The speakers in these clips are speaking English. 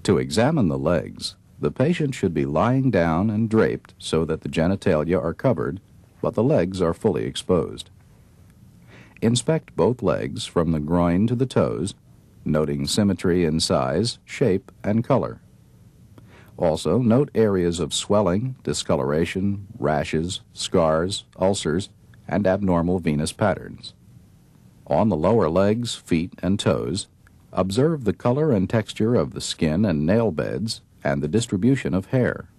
To examine the legs, the patient should be lying down and draped so that the genitalia are covered, but the legs are fully exposed. Inspect both legs from the groin to the toes, noting symmetry in size, shape, and color. Also, note areas of swelling, discoloration, rashes, scars, ulcers, and abnormal venous patterns. On the lower legs, feet, and toes, observe the color and texture of the skin and nail beds and the distribution of hair.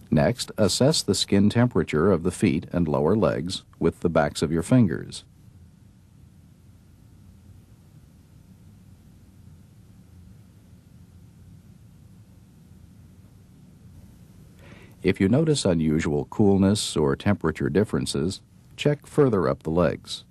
Next, assess the skin temperature of the feet and lower legs with the backs of your fingers. If you notice unusual coolness or temperature differences, check further up the legs.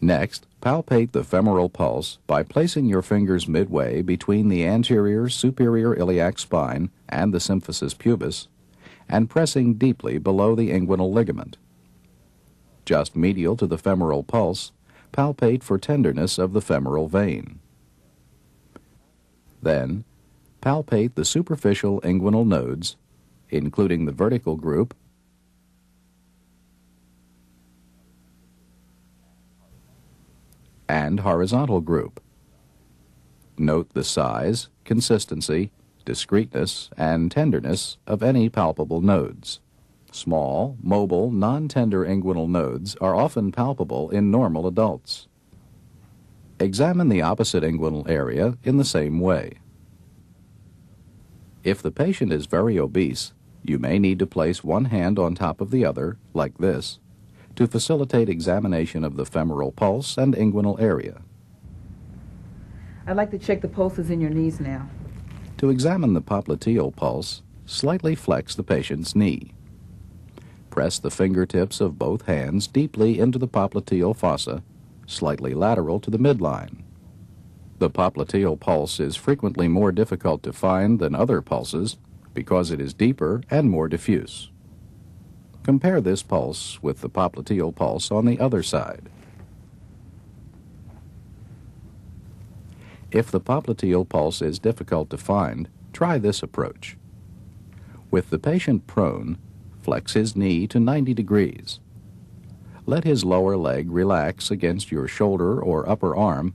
Next, palpate the femoral pulse by placing your fingers midway between the anterior superior iliac spine and the symphysis pubis, and pressing deeply below the inguinal ligament. Just medial to the femoral pulse, palpate for tenderness of the femoral vein. Then, palpate the superficial inguinal nodes, including the vertical group and horizontal group. Note the size, consistency, discreteness, and tenderness of any palpable nodes. Small, mobile, non-tender inguinal nodes are often palpable in normal adults. Examine the opposite inguinal area in the same way. If the patient is very obese, you may need to place one hand on top of the other, like this, to facilitate examination of the femoral pulse and inguinal area. I'd like to check the pulses in your knees now. To examine the popliteal pulse, slightly flex the patient's knee. Press the fingertips of both hands deeply into the popliteal fossa, slightly lateral to the midline. The popliteal pulse is frequently more difficult to find than other pulses because it is deeper and more diffuse. Compare this pulse with the popliteal pulse on the other side. If the popliteal pulse is difficult to find, try this approach. With the patient prone, flex his knee to 90 degrees. Let his lower leg relax against your shoulder or upper arm,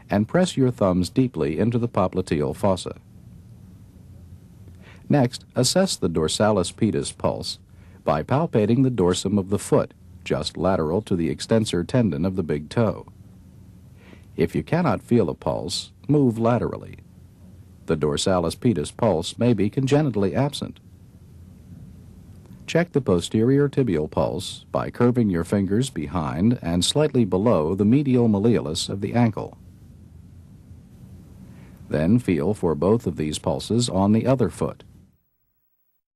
and press your thumbs deeply into the popliteal fossa. Next, assess the dorsalis pedis pulse by palpating the dorsum of the foot, just lateral to the extensor tendon of the big toe. If you cannot feel a pulse, move laterally. The dorsalis pedis pulse may be congenitally absent. Check the posterior tibial pulse by curving your fingers behind and slightly below the medial malleolus of the ankle. Then feel for both of these pulses on the other foot.